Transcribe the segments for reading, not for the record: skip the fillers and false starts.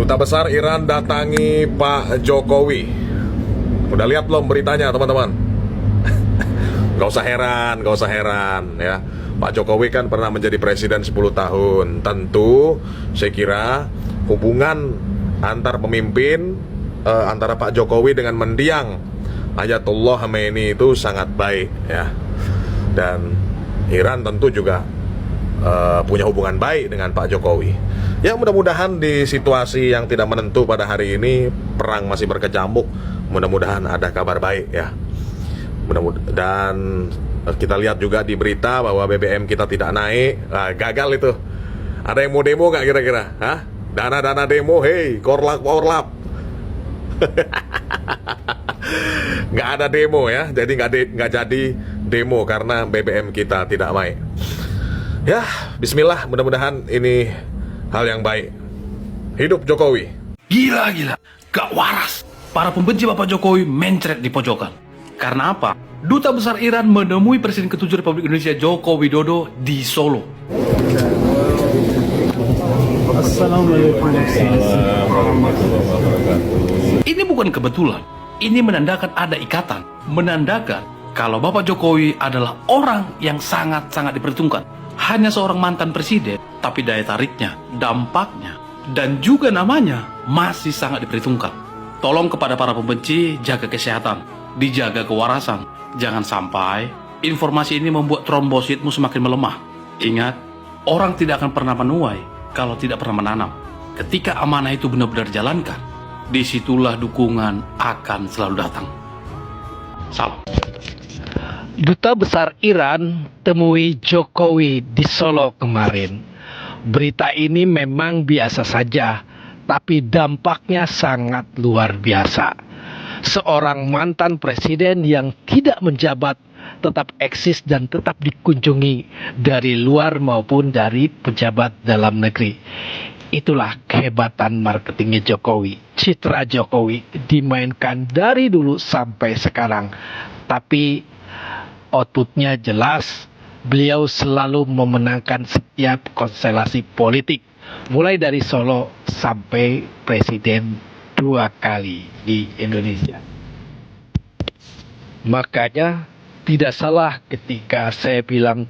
Duta Besar Iran datangi Pak Jokowi. Udah lihat belum beritanya, teman-teman? Gak usah heran ya. Pak Jokowi kan pernah menjadi presiden 10 tahun. Tentu saya kira hubungan antar pemimpin, antara Pak Jokowi dengan mendiang Ayatollah Khamenei itu sangat baik ya. Dan Iran tentu juga punya hubungan baik dengan Pak Jokowi. Ya mudah-mudahan di situasi yang tidak menentu pada hari ini, perang masih berkecamuk, mudah-mudahan ada kabar baik ya. Dan kita lihat juga di berita bahwa BBM kita tidak naik. Gagal itu. Ada yang mau demo nggak kira-kira? Hah? Dana-dana demo, hey, korlap. Nggak ada demo ya. Jadi nggak jadi demo karena BBM kita tidak naik. Ya, bismillah, mudah-mudahan ini hal yang baik. Hidup Jokowi. Gila, gak waras. Para pembenci Bapak Jokowi mencret di pojokan. Karena apa? Duta Besar Iran menemui Presiden ke-7 Republik Indonesia Joko Widodo di Solo. Assalamualaikum. Ini bukan kebetulan. Ini menandakan ada ikatan. Menandakan kalau Bapak Jokowi adalah orang yang sangat-sangat diperhitungkan. Hanya seorang mantan presiden, tapi daya tariknya, dampaknya, dan juga namanya masih sangat diperhitungkan. Tolong kepada para pembenci, jaga kesehatan, dijaga kewarasan. Jangan sampai informasi ini membuat trombositmu semakin melemah. Ingat, orang tidak akan pernah menuai kalau tidak pernah menanam. Ketika amanah itu benar-benar jalankan, disitulah dukungan akan selalu datang. Salam. Duta Besar Iran temui Jokowi di Solo kemarin. Berita ini memang biasa saja, tapi dampaknya sangat luar biasa. Seorang mantan presiden yang tidak menjabat tetap eksis dan tetap dikunjungi dari luar maupun dari pejabat dalam negeri. Itulah kehebatan marketingnya Jokowi. Citra Jokowi dimainkan dari dulu sampai sekarang. Tapi outputnya jelas. Beliau selalu memenangkan setiap konstelasi politik. Mulai dari Solo sampai presiden 2 kali di Indonesia. Makanya tidak salah ketika saya bilang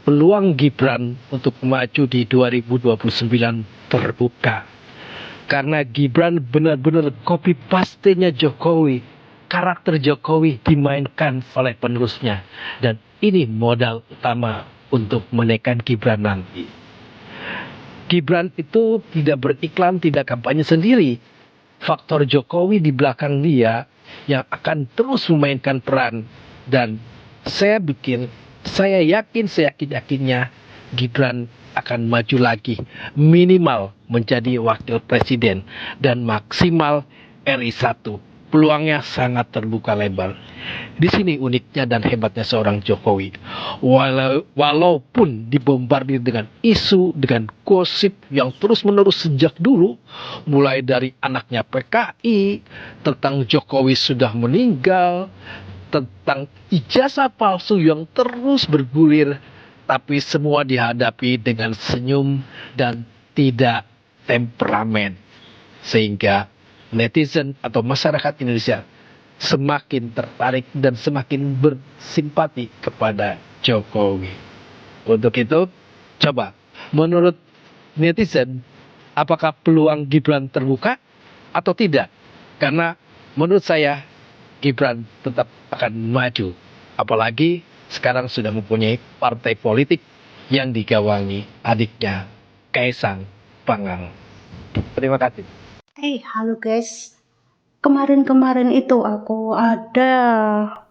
peluang Gibran untuk maju di 2029 terbuka. Karena Gibran benar-benar copy paste-nya Jokowi. Karakter Jokowi dimainkan oleh penerusnya. Dan ini modal utama untuk menekan Gibran nanti. Gibran itu tidak beriklan, tidak kampanye sendiri. Faktor Jokowi di belakang dia yang akan terus memainkan peran. Dan saya yakin-yakinnya Gibran akan maju lagi, minimal menjadi wakil presiden dan maksimal RI 1. Peluangnya sangat terbuka lebar. Di sini uniknya dan hebatnya seorang Jokowi. Walaupun dibombardir dengan isu, dengan gosip yang terus-menerus sejak dulu, mulai dari anaknya PKI, tentang Jokowi sudah meninggal, tentang ijazah palsu yang terus bergulir, tapi semua dihadapi dengan senyum dan tidak temperamen. Sehingga netizen atau masyarakat Indonesia semakin tertarik dan semakin bersimpati kepada Jokowi. Untuk itu, coba menurut netizen, apakah peluang Gibran terbuka atau tidak? Karena menurut saya Gibran tetap akan maju. Apalagi sekarang sudah mempunyai partai politik yang digawangi adiknya Kaisang Pangarep. Terima kasih. Halo guys. Kemarin-kemarin itu aku ada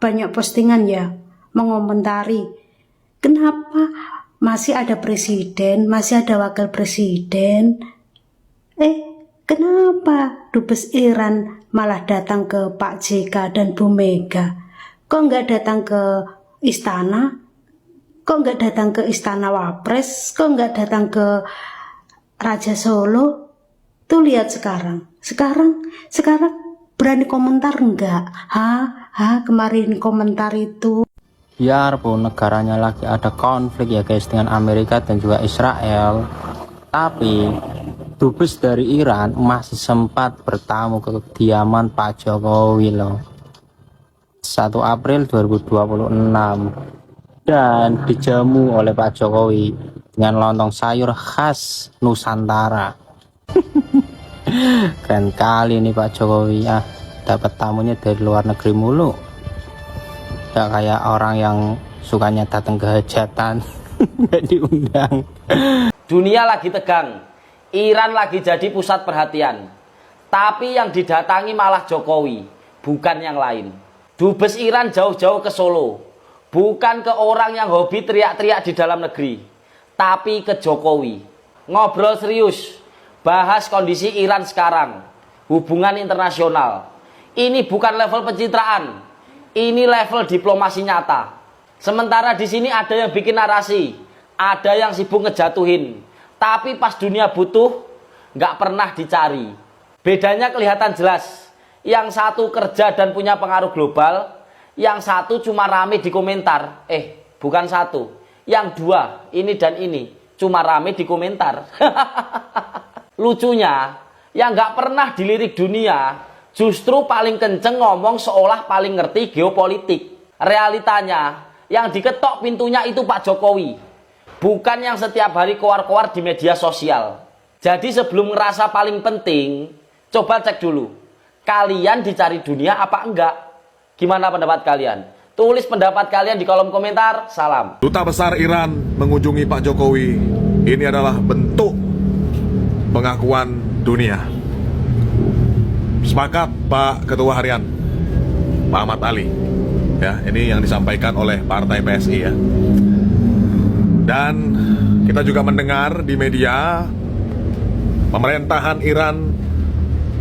banyak postingan ya mengomentari kenapa masih ada presiden, masih ada wakil presiden. Kenapa Dubes Iran malah datang ke Pak JK dan Bu Mega? Kok nggak datang ke istana? Kok nggak datang ke istana Wapres? Kok nggak datang ke Raja Solo? Tuh lihat sekarang berani komentar enggak? Kemarin komentar itu. Biarpun negaranya lagi ada konflik ya guys dengan Amerika dan juga Israel, tapi Dubes dari Iran masih sempat bertamu ke kediaman Pak Jokowi loh. 1 April 2026 dan dijamu oleh Pak Jokowi dengan lontong sayur khas Nusantara. Keren kali nih Pak Jokowi, dapat tamunya dari luar negeri mulu. Gak kayak orang yang sukanya datang ke hajatan nggak diundang. Dunia lagi tegang, Iran lagi jadi pusat perhatian. Tapi yang didatangi malah Jokowi, bukan yang lain. Dubes Iran jauh-jauh ke Solo, bukan ke orang yang hobi teriak-teriak di dalam negeri, tapi ke Jokowi. Ngobrol serius, bahas kondisi Iran sekarang, hubungan internasional. Ini bukan level pencitraan, ini level diplomasi nyata. Sementara di sini ada yang bikin narasi, ada yang sibuk ngejatuhin, tapi pas dunia butuh, nggak pernah dicari. Bedanya kelihatan jelas. Yang satu kerja dan punya pengaruh global, yang satu cuma rame di komentar. Bukan satu. Yang dua, ini dan ini, cuma rame di komentar. Lucunya, yang nggak pernah dilirik dunia, justru paling kenceng ngomong seolah paling ngerti geopolitik. Realitanya, yang diketok pintunya itu Pak Jokowi. Bukan yang setiap hari keluar-keluar di media sosial. Jadi sebelum ngerasa paling penting, coba cek dulu. Kalian dicari dunia apa enggak? Gimana pendapat kalian? Tulis pendapat kalian di kolom komentar. Salam. Duta Besar Iran mengunjungi Pak Jokowi. Ini adalah bentuk pengakuan dunia. Sepakat Pak Ketua Harian, Pak Ahmad Ali. Ya, ini yang disampaikan oleh Partai PSI ya. Dan kita juga mendengar di media pemerintahan Iran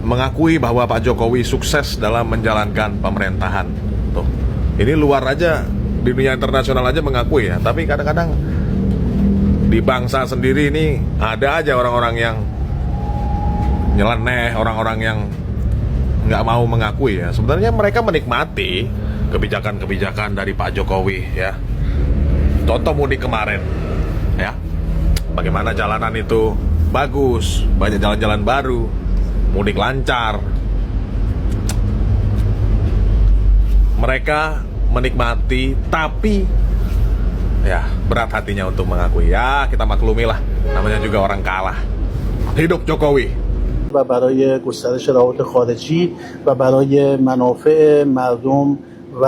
mengakui bahwa Pak Jokowi sukses dalam menjalankan pemerintahan. Tuh, ini luar aja, di dunia internasional aja mengakui ya. Tapi kadang-kadang di bangsa sendiri ini ada aja orang-orang yang nyeleneh, orang-orang yang nggak mau mengakui ya. Sebenarnya mereka menikmati kebijakan-kebijakan dari Pak Jokowi ya. Contoh mudik kemarin ya, bagaimana jalanan itu bagus, banyak jalan-jalan baru, mudik lancar. Mereka menikmati, tapi ya berat hatinya untuk mengakui. Ya kita maklumi lah, namanya juga orang kalah. Hidup Jokowi. و برای گسترش روابط خارجی و برای منافع مردم و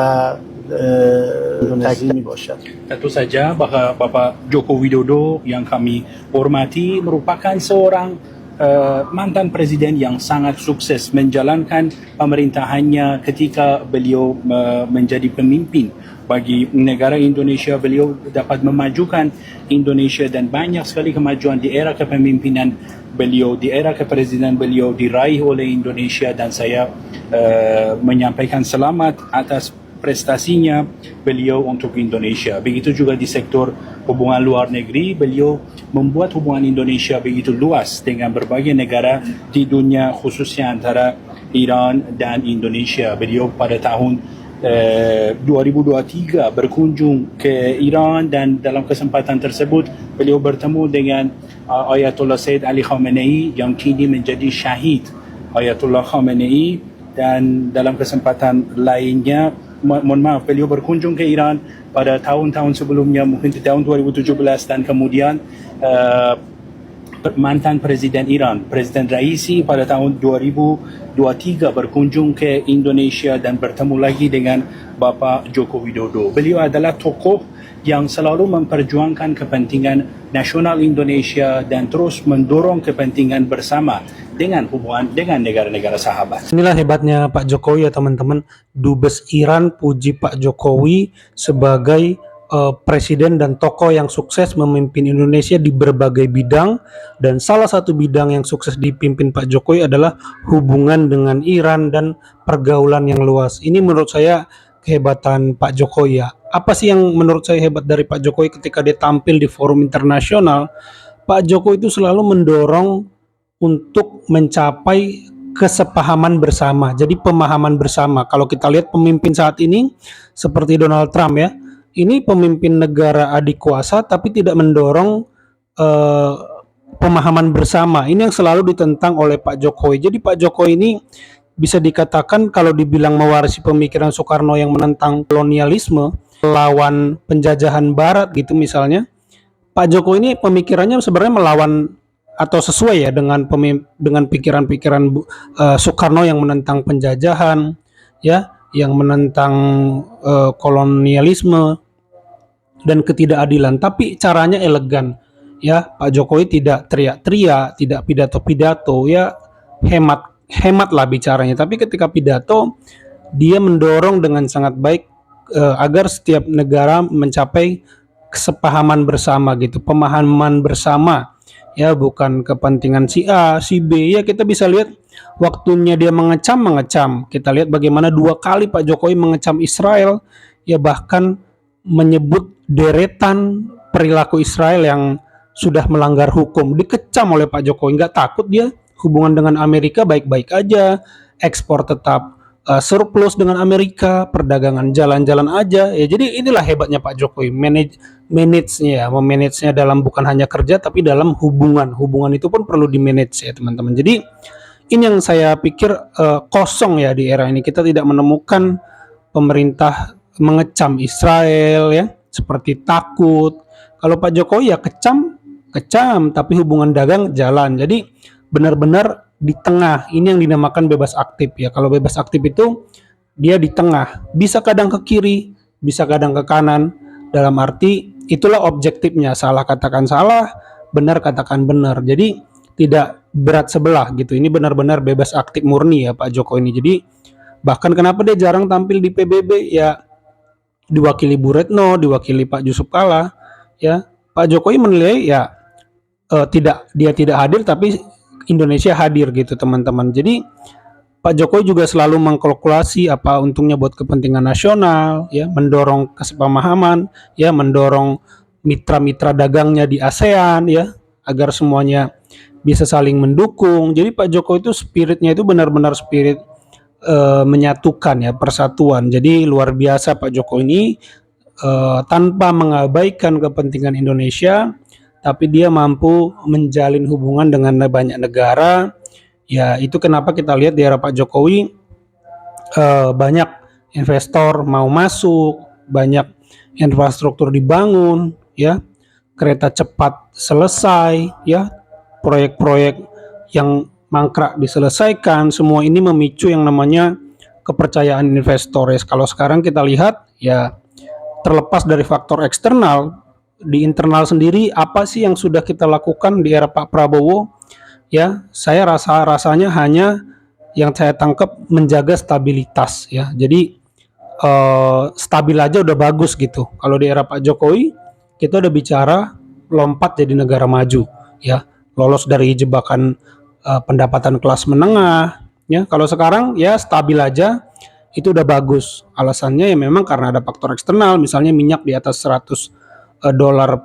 تکلیف می باشد. Tentu saja bahwa Bapak Joko Widodo yang kami hormati merupakan seorang mantan presiden yang sangat sukses menjalankan pemerintahannya ketika beliau menjadi pemimpin bagi negara Indonesia. Beliau dapat memajukan Indonesia dan banyak sekali kemajuan di era kepemimpinan beliau, di era kepresidenan beliau diraih oleh Indonesia, dan saya menyampaikan selamat atas prestasinya beliau untuk Indonesia. Begitu juga di sektor hubungan luar negeri, beliau membuat hubungan Indonesia begitu luas dengan berbagai negara di dunia, khususnya antara Iran dan Indonesia. Beliau pada tahun 2023 berkunjung ke Iran, dan dalam kesempatan tersebut beliau bertemu dengan Ayatollah Sayyid Ali Khamenei yang kini menjadi syahid Ayatollah Khamenei. Dan dalam kesempatan lainnya, mohon maaf, beliau berkunjung ke Iran pada tahun-tahun sebelumnya, mungkin di tahun 2017, dan kemudian mantan Presiden Iran, Presiden Raisi, pada tahun 2023 berkunjung ke Indonesia dan bertemu lagi dengan Bapak Joko Widodo. Beliau adalah tokoh yang selalu memperjuangkan kepentingan nasional Indonesia dan terus mendorong kepentingan bersama dengan hubungan dengan negara-negara sahabat. Inilah hebatnya Pak Jokowi ya teman-teman. Dubes Iran puji Pak Jokowi sebagai presiden dan tokoh yang sukses memimpin Indonesia di berbagai bidang, dan salah satu bidang yang sukses dipimpin Pak Jokowi adalah hubungan dengan Iran dan pergaulan yang luas. Ini menurut saya kehebatan Pak Jokowi ya. Apa sih yang menurut saya hebat dari Pak Jokowi ketika dia tampil di forum internasional? Pak Jokowi itu selalu mendorong untuk mencapai kesepahaman bersama. Jadi pemahaman bersama. Kalau kita lihat pemimpin saat ini seperti Donald Trump ya, ini pemimpin negara adik kuasa tapi tidak mendorong pemahaman bersama. Ini yang selalu ditentang oleh Pak Jokowi. Jadi Pak Jokowi ini bisa dikatakan kalau dibilang mewarisi pemikiran Soekarno yang menentang kolonialisme, lawan penjajahan Barat gitu misalnya, Pak Jokowi ini pemikirannya sebenarnya melawan atau sesuai ya dengan pikiran-pikiran Soekarno yang menentang penjajahan, ya, yang menentang kolonialisme dan ketidakadilan. Tapi caranya elegan, ya. Pak Jokowi tidak teriak-teriak, tidak pidato-pidato, ya, hemat lah bicaranya. Tapi ketika pidato, dia mendorong dengan sangat baik agar setiap negara mencapai kesepahaman bersama gitu, pemahaman bersama, ya, bukan kepentingan si A, si B. Ya, kita bisa lihat waktunya dia mengecam. Kita lihat bagaimana 2 kali Pak Jokowi mengecam Israel, ya, bahkan menyebut deretan perilaku Israel yang sudah melanggar hukum, dikecam oleh Pak Jokowi. Nggak takut dia, hubungan dengan Amerika baik-baik aja, ekspor tetap surplus dengan Amerika, perdagangan jalan-jalan aja, ya. Jadi inilah hebatnya Pak Jokowi, memanage-nya dalam bukan hanya kerja tapi dalam hubungan itu pun perlu di manage ya teman-teman. Jadi ini yang saya pikir kosong ya di era ini, kita tidak menemukan pemerintah mengecam Israel, ya, seperti takut. Kalau Pak Jokowi ya kecam tapi hubungan dagang jalan. Jadi benar-benar di tengah. Ini yang dinamakan bebas aktif ya. Kalau bebas aktif itu dia di tengah, bisa kadang ke kiri, bisa kadang ke kanan. Dalam arti itulah objektifnya, salah katakan salah, benar katakan benar. Jadi tidak berat sebelah gitu. Ini benar-benar bebas aktif murni ya Pak Jokowi ini. Jadi bahkan kenapa dia jarang tampil di PBB, ya diwakili Bu Retno, diwakili Pak Yusuf Kalla, ya. Pak Jokowi menilai ya dia tidak hadir tapi Indonesia hadir gitu teman-teman. Jadi Pak Jokowi juga selalu mengkalkulasi apa untungnya buat kepentingan nasional, ya, mendorong kesepamahaman, ya, mendorong mitra-mitra dagangnya di ASEAN, ya, agar semuanya bisa saling mendukung. Jadi Pak Jokowi itu spiritnya itu benar-benar spirit menyatukan ya, persatuan. Jadi luar biasa Pak Jokowi ini, tanpa mengabaikan kepentingan Indonesia, tapi dia mampu menjalin hubungan dengan banyak negara. Ya, itu kenapa kita lihat di era Pak Jokowi banyak investor mau masuk, banyak infrastruktur dibangun, ya, kereta cepat selesai, ya, proyek-proyek yang mangkrak diselesaikan. Semua ini memicu yang namanya kepercayaan investor. Ya, kalau sekarang kita lihat ya, terlepas dari faktor eksternal, di internal sendiri apa sih yang sudah kita lakukan di era Pak Prabowo? Ya, saya rasanya hanya yang saya tangkap menjaga stabilitas ya. Jadi stabil aja udah bagus gitu. Kalau di era Pak Jokowi kita udah bicara lompat jadi negara maju, ya, lolos dari jebakan pendapatan kelas menengah, ya. Kalau sekarang ya stabil aja itu udah bagus. Alasannya ya memang karena ada faktor eksternal, misalnya minyak di atas $100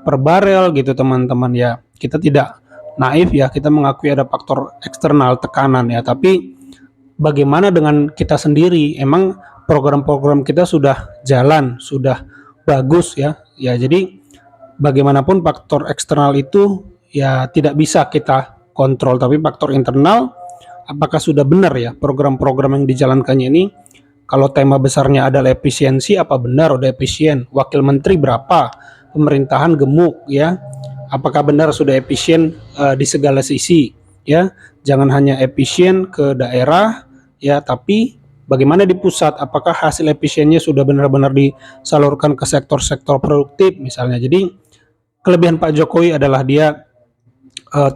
per barel gitu teman-teman ya. Kita tidak naif ya, kita mengakui ada faktor eksternal tekanan ya, tapi bagaimana dengan kita sendiri? Emang program-program kita sudah jalan, sudah bagus ya. Ya, jadi bagaimanapun faktor eksternal itu ya tidak bisa kita kontrol, tapi faktor internal apakah sudah benar ya program-program yang dijalankannya ini. Kalau tema besarnya adalah efisiensi, apa benar udah efisien? Wakil menteri berapa? Pemerintahan gemuk ya, apakah benar sudah efisien di segala sisi ya? Jangan hanya efisien ke daerah ya, tapi bagaimana di pusat, apakah hasil efisiennya sudah benar-benar disalurkan ke sektor-sektor produktif misalnya. Jadi kelebihan Pak Jokowi adalah dia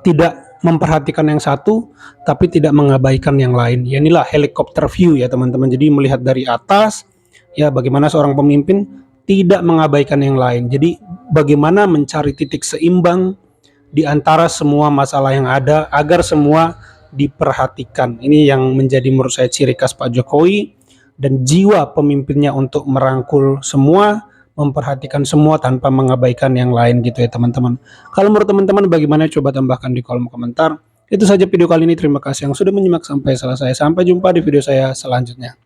tidak memperhatikan yang satu tapi tidak mengabaikan yang lain. Ya, inilah helikopter view ya teman-teman. Jadi melihat dari atas ya, bagaimana seorang pemimpin tidak mengabaikan yang lain. Jadi bagaimana mencari titik seimbang di antara semua masalah yang ada agar semua diperhatikan. Ini yang menjadi menurut saya ciri khas Pak Jokowi dan jiwa pemimpinnya untuk merangkul semua, memperhatikan semua tanpa mengabaikan yang lain gitu ya teman-teman. Kalau menurut teman-teman bagaimana, coba tambahkan di kolom komentar. Itu saja video kali ini. Terima kasih yang sudah menyimak sampai selesai. Sampai jumpa di video saya selanjutnya.